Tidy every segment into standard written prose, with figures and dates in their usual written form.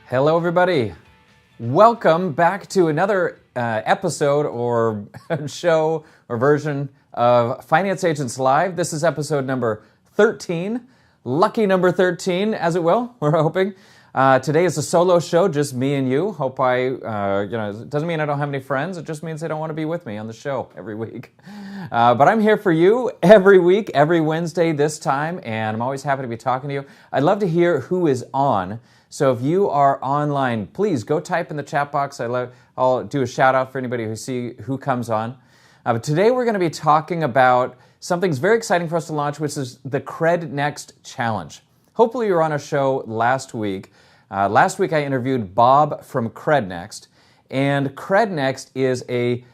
Hello, everybody. Welcome back to another episode or show or version of Finance Agents Live. This is episode number 13, lucky number 13, as it will, we're hoping. Today is a solo show, just me and you. Hope it doesn't mean I don't have any friends. It just means they don't want to be with me on the show every week. But I'm here for you every week, every Wednesday this time, and I'm always happy to be talking to you. I'd love to hear who is on. So if you are online, please go type in the chat box. I'll do a shout out for anybody who comes on. But today we're going to be talking about something very exciting for us to launch, which is the CredNext Challenge. Hopefully you were on a show last week. Last week I interviewed Bob from CredNext, and CredNext is I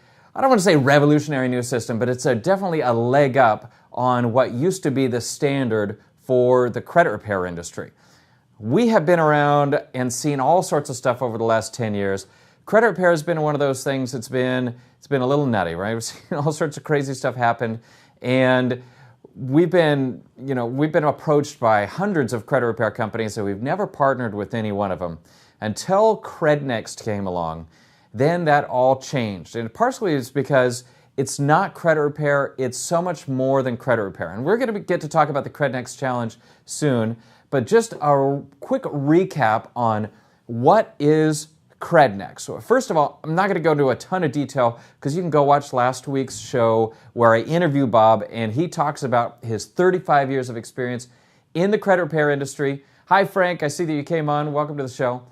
don't want to say revolutionary new system, but it's definitely a leg up on what used to be the standard for the credit repair industry. We have been around and seen all sorts of stuff over the last 10 years. Credit repair has been one of those things it's been a little nutty, right? We've seen all sorts of crazy stuff happen, and we've been approached by hundreds of credit repair companies, and we've never partnered with any one of them until CredNext came along. Then that all changed, and partially it's because it's not credit repair, it's so much more than credit repair. And we're going to get to talk about the CredNext Challenge soon, but just a quick recap on what is CredNext. So first of all, I'm not going to go into a ton of detail because you can go watch last week's show where I interview Bob, and he talks about his 35 years of experience in the credit repair industry. Hi, Frank. I see that you came on. Welcome to the show.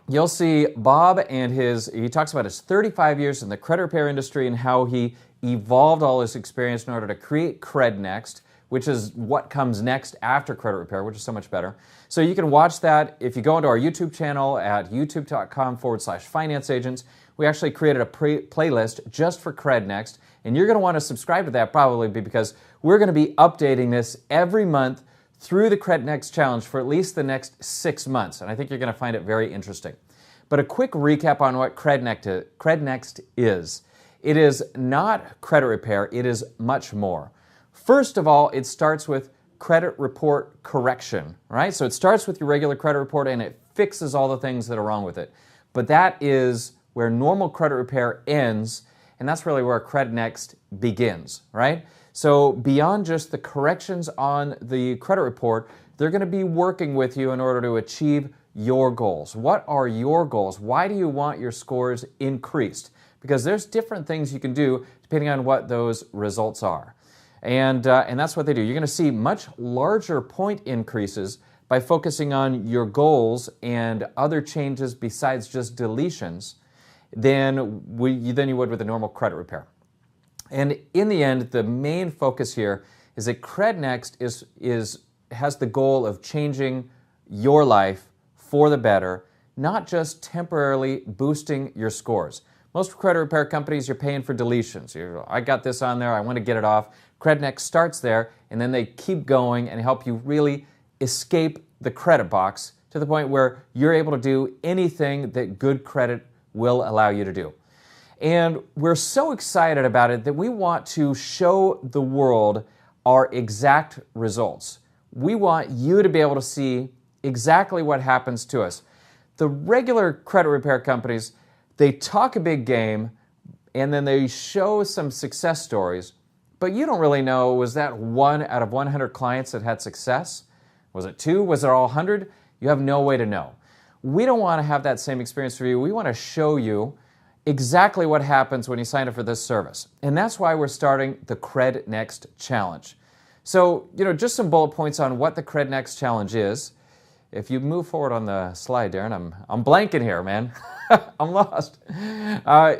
You'll see Bob and he talks about his 35 years in the credit repair industry and how he evolved all his experience in order to create CredNext, which is what comes next after credit repair, which is so much better. So you can watch that if you go into our YouTube channel at youtube.com/financeagents. We actually created a playlist just for CredNext, and you're going to want to subscribe to that probably because we're going to be updating this every month through the CredNext Challenge for at least the next 6 months, and I think you're going to find it very interesting. But a quick recap on what CredNext is. It is not credit repair, it is much more. First of all, it starts with credit report correction, right? So it starts with your regular credit report and it fixes all the things that are wrong with it. But that is where normal credit repair ends, and that's really where CredNext begins, right? So beyond just the corrections on the credit report, they're going to be working with you in order to achieve your goals. What are your goals? Why do you want your scores increased? Because there's different things you can do depending on what those results are. And that's what they do. You're going to see much larger point increases by focusing on your goals and other changes besides just deletions than you would with a normal credit repair. And in the end, the main focus here is that CredNext has the goal of changing your life for the better, not just temporarily boosting your scores. Most credit repair companies, you're paying for deletions. I got this on there, I want to get it off. CredNext starts there, and then they keep going and help you really escape the credit box to the point where you're able to do anything that good credit will allow you to do. And we're so excited about it that we want to show the world our exact results. We want you to be able to see exactly what happens to us. The regular credit repair companies, they talk a big game and then they show some success stories, but you don't really know, was that 1 out of 100 clients that had success? Was it 2? Was it all 100? You have no way to know. We don't want to have that same experience for you. We want to show you exactly what happens when you sign up for this service. And that's why we're starting the CredNext Challenge. So, just some bullet points on what the CredNext Challenge is. If you move forward on the slide, Darren, I'm blanking here, man. I'm lost.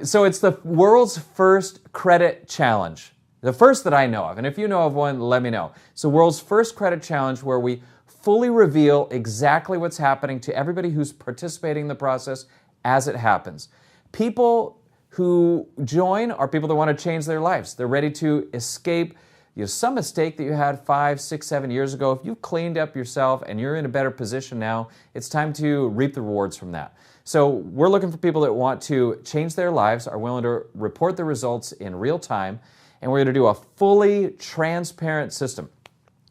So it's the world's first credit challenge. The first that I know of. And if you know of one, let me know. It's the world's first credit challenge where we fully reveal exactly what's happening to everybody who's participating in the process as it happens. People who join are people that want to change their lives. They're ready to escape some mistake that you had 5, 6, 7 years ago. If you've cleaned up yourself and you're in a better position now, it's time to reap the rewards from that. So we're looking for people that want to change their lives, are willing to report the results in real time, and we're going to do a fully transparent system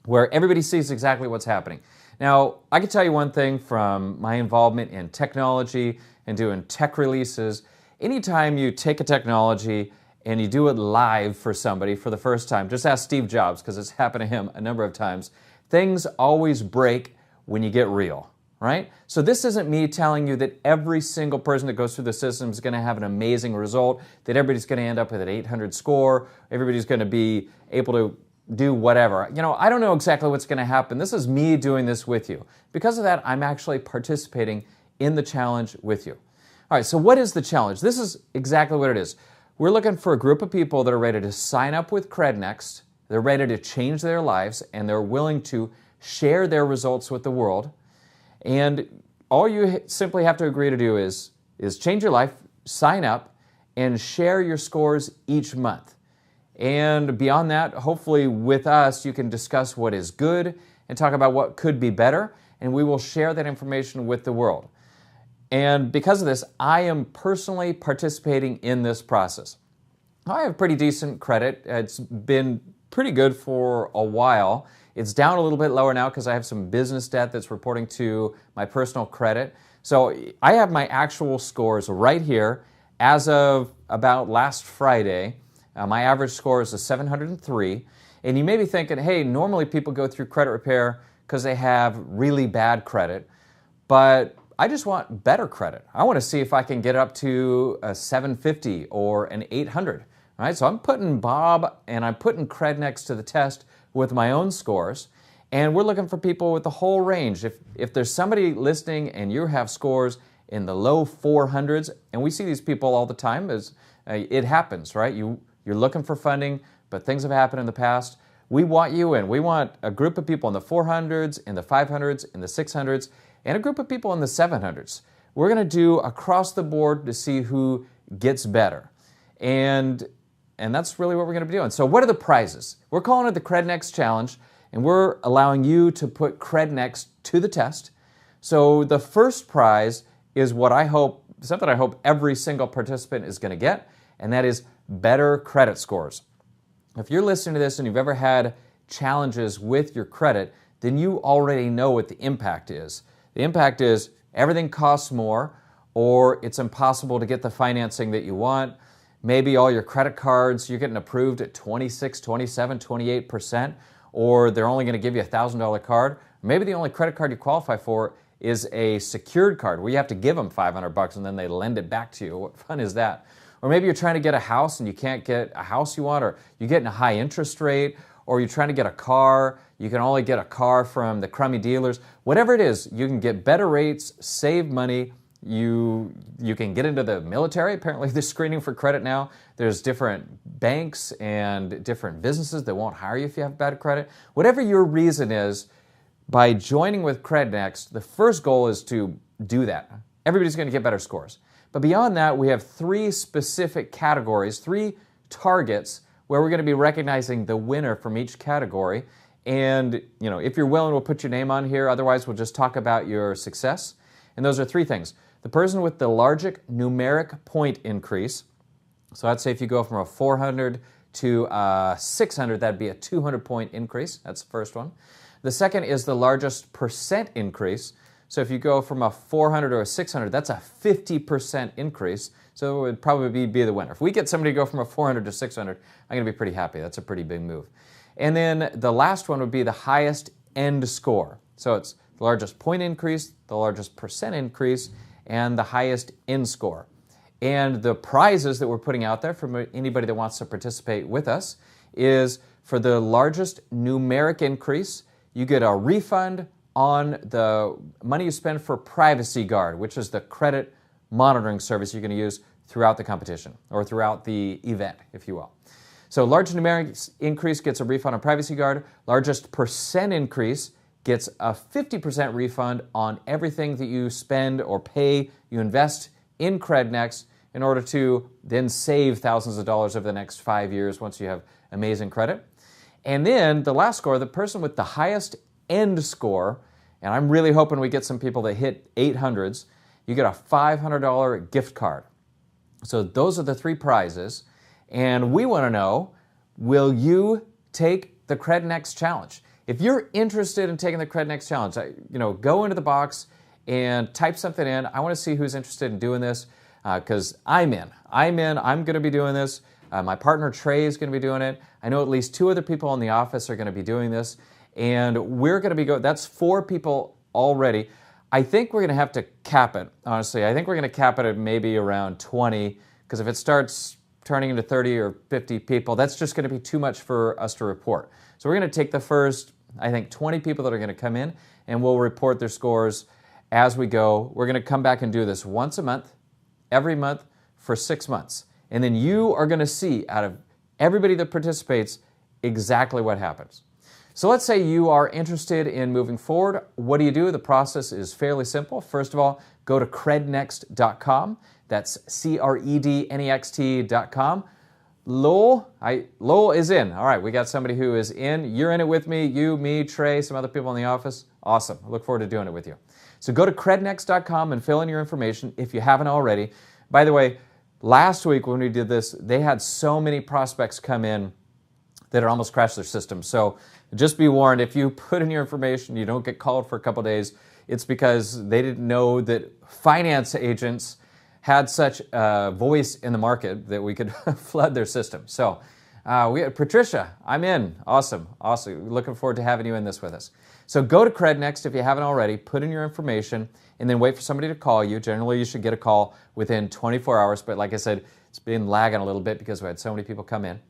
where everybody sees exactly what's happening. Now, I can tell you one thing from my involvement in technology and doing tech releases. Anytime you take a technology and you do it live for somebody for the first time, just ask Steve Jobs, because it's happened to him a number of times, things always break when you get real, right? So this isn't me telling you that every single person that goes through the system is going to have an amazing result, that everybody's going to end up with an 800 score, everybody's going to be able to do whatever. You know, I don't know exactly what's going to happen. This is me doing this with you. Because of that, I'm actually participating in the challenge with you. All right, so what is the challenge? This is exactly what it is. We're looking for a group of people that are ready to sign up with CredNext, they're ready to change their lives, and they're willing to share their results with the world. And all you simply have to agree to do is change your life, sign up, and share your scores each month. And beyond that, hopefully with us, you can discuss what is good and talk about what could be better, and we will share that information with the world. And because of this, I am personally participating in this process. I have pretty decent credit. It's been pretty good for a while. It's down a little bit lower now because I have some business debt that's reporting to my personal credit. So I have my actual scores right here as of about last Friday. My average score is a 703. And you may be thinking, hey, normally people go through credit repair because they have really bad credit. But I just want better credit. I want to see if I can get up to a 750 or an 800. Right? So I'm putting Bob and I'm putting CredNext to the test with my own scores. And we're looking for people with the whole range. If there's somebody listening and you have scores in the low 400s, and we see these people all the time, it happens, right? You're looking for funding, but things have happened in the past. We want you in. We want a group of people in the 400s, in the 500s, in the 600s, and a group of people in the 700s. We're going to do across the board to see who gets better. And that's really what we're going to be doing. So what are the prizes? We're calling it the CredNext Challenge, and we're allowing you to put CredNext to the test. So the first prize is something I hope every single participant is going to get, and that is better credit scores. If you're listening to this and you've ever had challenges with your credit, then you already know what the impact is. The impact is everything costs more, or it's impossible to get the financing that you want. Maybe all your credit cards, you're getting approved at 26, 27, 28%, or they're only going to give you a $1,000 card. Maybe the only credit card you qualify for is a secured card where you have to give them $500 and then they lend it back to you. What fun is that? Or maybe you're trying to get a house and you can't get a house you want, or you're getting a high interest rate, or you're trying to get a car. You can only get a car from the crummy dealers. Whatever it is, you can get better rates, save money. You can get into the military. Apparently they're screening for credit now. There's different banks and different businesses that won't hire you if you have bad credit. Whatever your reason is, by joining with CredNext, the first goal is to do that. Everybody's going to get better scores. But beyond that, we have 3 specific categories, 3 targets where we're going to be recognizing the winner from each category. And, if you're willing, we'll put your name on here. Otherwise, we'll just talk about your success. And those are 3 things. The person with the largest numeric point increase. So I'd say if you go from a 400 to a 600, that'd be a 200-point increase. That's the first one. The second is the largest percent increase. So if you go from a 400 to a 600, that's a 50% increase. So it would probably be the winner. If we get somebody to go from a 400 to 600, I'm going to be pretty happy. That's a pretty big move. And then the last one would be the highest end score. So it's the largest point increase, the largest percent increase, and the highest end score. And the prizes that we're putting out there for anybody that wants to participate with us is for the largest numeric increase, you get a refund on the money you spend for Privacy Guard, which is the credit monitoring service you're going to use throughout the competition, or throughout the event, if you will. So large numeric increase gets a refund on Privacy Guard. Largest percent increase gets a 50% refund on everything that you spend or pay, you invest in CredNext in order to then save thousands of dollars over the next 5 years once you have amazing credit. And then the last score, the person with the highest end score, and I'm really hoping we get some people that hit 800s, you get a $500 gift card. So those are the 3 prizes, and we want to know, will you take the CredNext Challenge? if you're interested in taking the CredNext challenge, go into the box and type something in. I want to see who's interested in doing this because I'm in. I'm going to be doing this. My partner Trey is going to be doing it. I know at least 2 other people in the office are going to be doing this. And we're going to be that's 4 people already. I think we're going to have to cap it, honestly. I think we're going to cap it at maybe around 20, because if it starts turning into 30 or 50 people, that's just going to be too much for us to report. So we're going to take the first, I think, 20 people that are going to come in, and we'll report their scores as we go. We're going to come back and do this once a month, every month, for 6 months. And then you are going to see, out of everybody that participates, exactly what happens. So let's say you are interested in moving forward. What do you do? The process is fairly simple. First of all, go to CredNext.com. That's CredNext.com. Lowell is in. All right, we got somebody who is in. You're in it with me, you, me, Trey, some other people in the office. Awesome. I look forward to doing it with you. So go to CredNext.com and fill in your information if you haven't already. By the way, last week when we did this, they had so many prospects come in that it almost crashed their system. So just be warned, if you put in your information, you don't get called for a couple days, it's because they didn't know that finance agents had such a voice in the market that we could flood their system. So we had Patricia, I'm in. Awesome. Looking forward to having you in this with us. So go to CredNext if you haven't already, put in your information, and then wait for somebody to call you. Generally, you should get a call within 24 hours, but like I said, it's been lagging a little bit because we had so many people come in.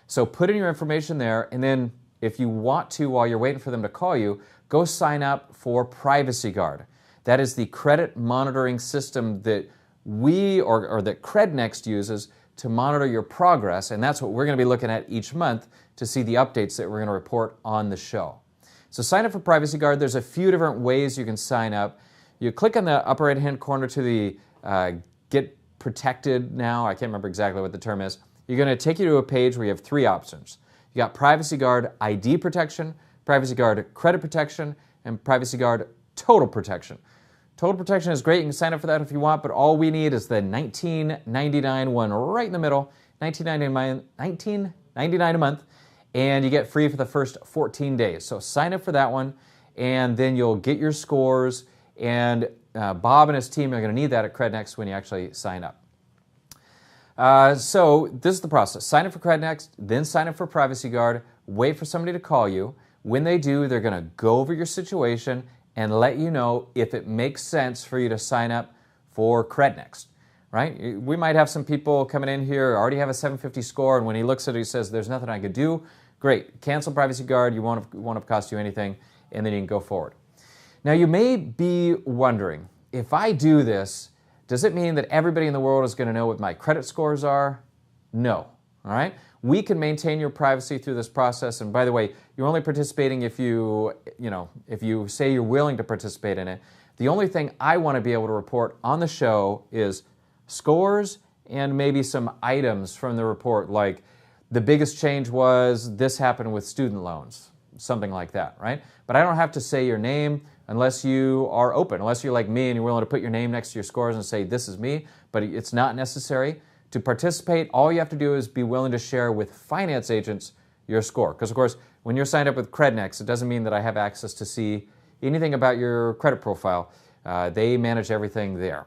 So put in your information there, and then if you want to, while you're waiting for them to call you, go sign up for Privacy Guard. That is the credit monitoring system that we, or that CredNext uses to monitor your progress, and that's what we're going to be looking at each month to see the updates that we're going to report on the show. So sign up for Privacy Guard. There's a few different ways you can sign up. You click on the upper right-hand corner to the Get Protected Now. I can't remember exactly what the term is. You're going to take you to a page where you have 3 options. You got Privacy Guard ID Protection, Privacy Guard Credit Protection, and Privacy Guard Total Protection. Total Protection is great. You can sign up for that if you want, but all we need is the $19.99 one right in the middle, $19.99 a month, and you get free for the first 14 days. So sign up for that one, and then you'll get your scores, and Bob and his team are going to need that at CredNext when you actually sign up. So this is the process. Sign up for CredNext, then sign up for Privacy Guard, wait for somebody to call you. When they do, they're going to go over your situation and let you know if it makes sense for you to sign up for CredNext, right? We might have some people coming in here, already have a 750 score, and when he looks at it, he says, there's nothing I could do. Great, cancel Privacy Guard, you won't have cost you anything, and then you can go forward. Now, you may be wondering, if I do this, does it mean that everybody in the world is going to know what my credit scores are? No, all right? We can maintain your privacy through this process, and by the way, you're only participating if you say you're willing to participate in it. The only thing I want to be able to report on the show is scores and maybe some items from the report, like the biggest change was this happened with student loans, something like that, right? But I don't have to say your name unless you are open, unless you're like me and you're willing to put your name next to your scores and say, this is me, but it's not necessary. To participate, all you have to do is be willing to share with finance agents your score. Because, of course, when you're signed up with CredNext, it doesn't mean that I have access to see anything about your credit profile. They manage everything there.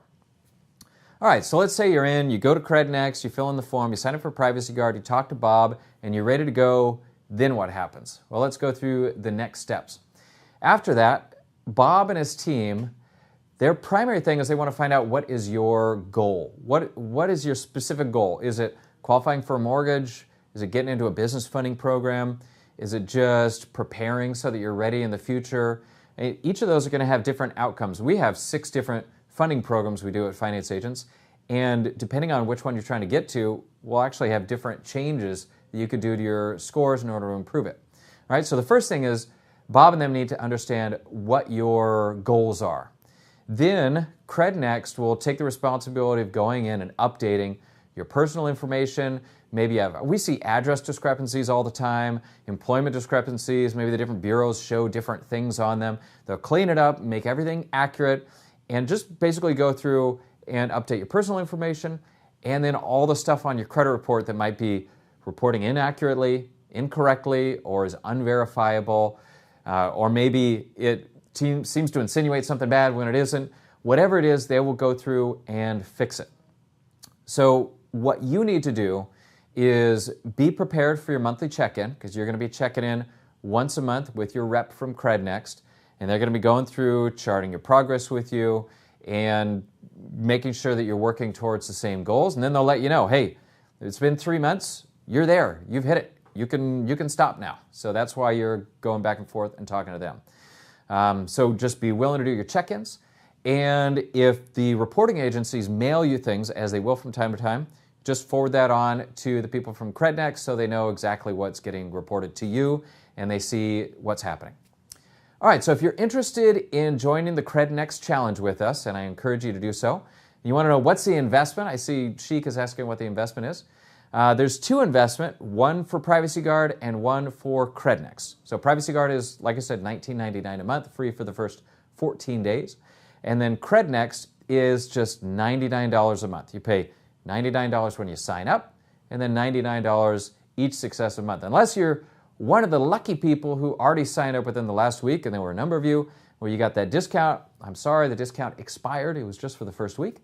All right, so let's say you're in, you go to CredNext, you fill in the form, you sign up for Privacy Guard, you talk to Bob, and you're ready to go. Then what happens? Well, let's go through the next steps. After that, Bob and his team, their primary thing is they want to find out what is your goal. What is your specific goal? Is it qualifying for a mortgage? Is it getting into a business funding program? Is it just preparing so that you're ready in the future? Each of those are going to have different outcomes. We have 6 different funding programs we do at Finance Agents, and depending on which one you're trying to get to, we'll actually have different changes that you could do to your scores in order to improve it. All right, so the first thing is Bob and them need to understand what your goals are. Then CredNext will take the responsibility of going in and updating your personal information. Maybe we see address discrepancies all the time, employment discrepancies, maybe the different bureaus show different things on them. They'll clean it up, make everything accurate, and just basically go through and update your personal information, and then all the stuff on your credit report that might be reporting inaccurately, incorrectly, or is unverifiable. or maybe it seems to insinuate something bad when it isn't. Whatever it is, they will go through and fix it. So what you need to do is be prepared for your monthly check-in, because you're going to be checking in once a month with your rep from CredNext, and they're going to be going through, charting your progress with you, and making sure that you're working towards the same goals. And then they'll let you know, hey, it's been 3 months, you're there, you've hit it, you can stop now. So that's why you're going back and forth and talking to them. So just be willing to do your check-ins. And if the reporting agencies mail you things, as they will from time to time, just forward that on to the people from CredNext so they know exactly what's getting reported to you and they see what's happening. All right, so if you're interested in joining the CredNext challenge with us, and I encourage you to do so, you want to know what's the investment. I see Sheik is asking what the investment is. There's 2 investments, one for Privacy Guard and one for CredNext. So Privacy Guard is, like I said, $19.99 a month, free for the first 14 days. And then CredNext is just $99 a month. You pay $99 when you sign up, and then $99 each successive month. Unless you're one of the lucky people who already signed up within the last week, and there were a number of you where you got that discount. I'm sorry, the discount expired. It was just for the first week.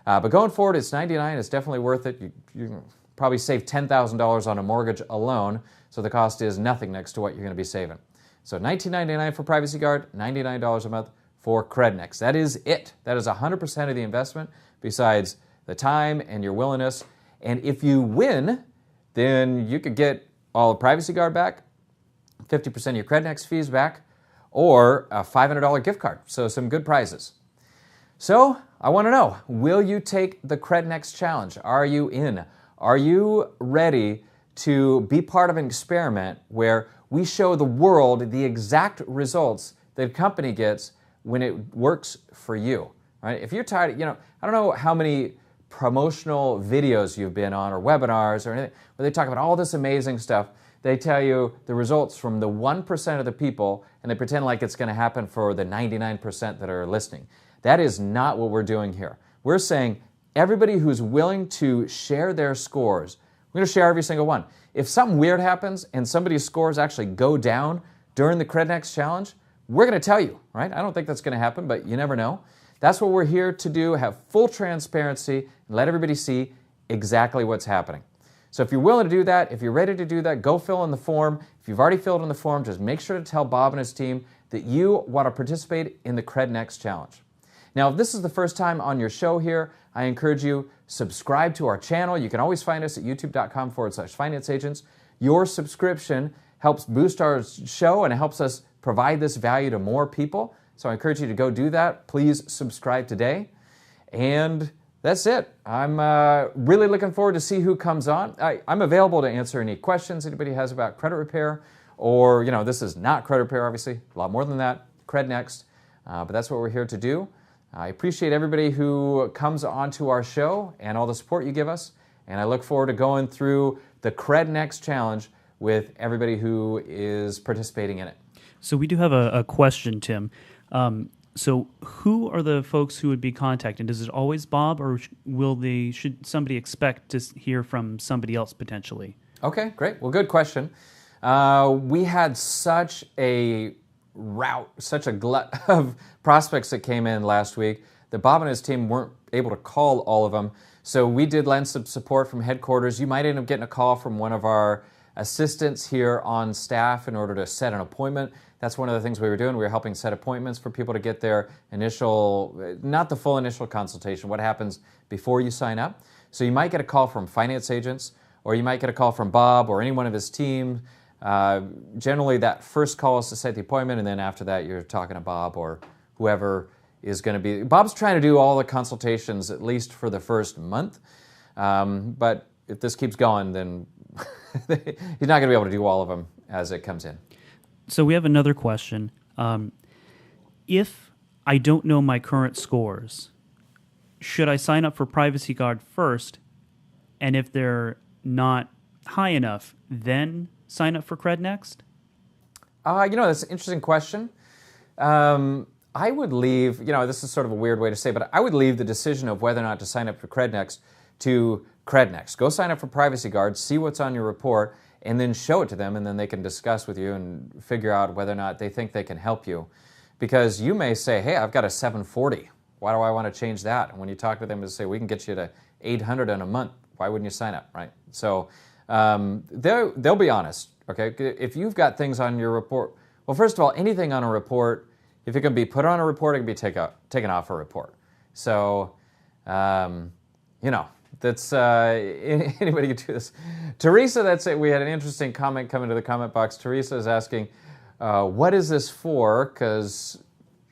But going forward, it's $99. It's definitely worth it. You probably save $10,000 on a mortgage alone, so the cost is nothing next to what you're going to be saving. So $19.99 for Privacy Guard, $99 a month for CredNext. That is it. That is 100% of the investment, besides the time and your willingness. And if you win, then you could get all of Privacy Guard back, 50% of your CredNext fees back, or a $500 gift card. So some good prizes. So I want to know, will you take the CredNext challenge? Are you in? Are you ready to be part of an experiment where we show the world the exact results that a company gets when it works for you? Right? If you're tired, I don't know how many promotional videos you've been on or webinars or anything where they talk about all this amazing stuff. They tell you the results from the 1% of the people, and they pretend like it's going to happen for the 99% that are listening. That is not what we're doing here. We're saying everybody who's willing to share their scores, we're going to share every single one. If something weird happens and somebody's scores actually go down during the CredNext challenge, we're going to tell you, right? I don't think that's going to happen, but you never know. That's what we're here to do, have full transparency, and let everybody see exactly what's happening. So if you're willing to do that, if you're ready to do that, go fill in the form. If you've already filled in the form, just make sure to tell Bob and his team that you want to participate in the CredNext challenge. Now, if this is the first time on your show here, I encourage you, subscribe to our channel. You can always find us at youtube.com/financeagents. Your subscription helps boost our show and it helps us provide this value to more people. So I encourage you to go do that. Please subscribe today. And that's it. I'm really looking forward to see who comes on. I'm available to answer any questions anybody has about credit repair, or, this is not credit repair, obviously, a lot more than that, CredNext, but that's what we're here to do. I appreciate everybody who comes onto our show and all the support you give us, and I look forward to going through the CredNext challenge with everybody who is participating in it. So we do have a question, Tim. So who are the folks who would be contacted? Is it always Bob, or should somebody expect to hear from somebody else potentially? Okay, great. Well, good question. We had such a glut of prospects that came in last week that Bob and his team weren't able to call all of them. So we did lend some support from headquarters. You might end up getting a call from one of our assistants here on staff in order to set an appointment. That's one of the things we were doing. We were helping set appointments for people to get their initial, not the full initial consultation, what happens before you sign up. So you might get a call from finance agents, or you might get a call from Bob or any one of his team. Generally, that first call is to set the appointment, and then after that, you're talking to Bob or whoever is going to be. Bob's trying to do all the consultations, at least for the first month. But if this keeps going, then he's not going to be able to do all of them as it comes in. So we have another question. If I don't know my current scores, should I sign up for Privacy Guard first? And if they're not high enough, then sign up for CredNext? That's an interesting question. I would leave, this is sort of a weird way to say, but I would leave the decision of whether or not to sign up for CredNext to CredNext. Go sign up for Privacy Guard, see what's on your report, and then show it to them, and then they can discuss with you and figure out whether or not they think they can help you. Because you may say, hey, I've got a 740. Why do I want to change that? And when you talk to them and say, we can get you to 800 in a month, why wouldn't you sign up, right? So they'll be honest, okay? If you've got things on your report, well, first of all, anything on a report, if it can be put on a report, it can be taken off a report. So, you know, that's anybody can do this. Teresa, that's it. We had an interesting comment come into the comment box. Teresa is asking, what is this for? Because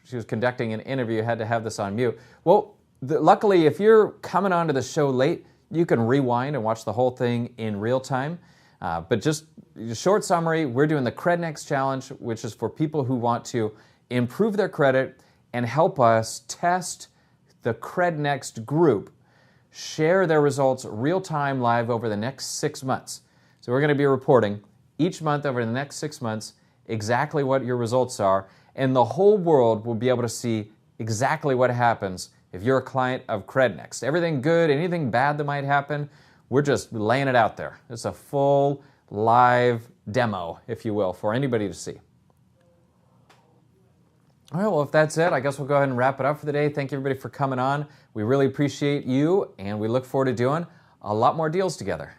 she was conducting an interview, had to have this on mute. Well, luckily, if you're coming onto the show late, you can rewind and watch the whole thing in real time. But just a short summary, we're doing the CredNext Challenge, which is for people who want to improve their credit and help us test the CredNext group, share their results real time live over the next 6 months. So we're going to be reporting each month over the next 6 months exactly what your results are, and the whole world will be able to see exactly what happens if you're a client of CredNext. Everything good, anything bad that might happen, we're just laying it out there. It's a full live demo, if you will, for anybody to see. All right, well, if that's it, I guess we'll go ahead and wrap it up for the day. Thank you, everybody, for coming on. We really appreciate you, and we look forward to doing a lot more deals together.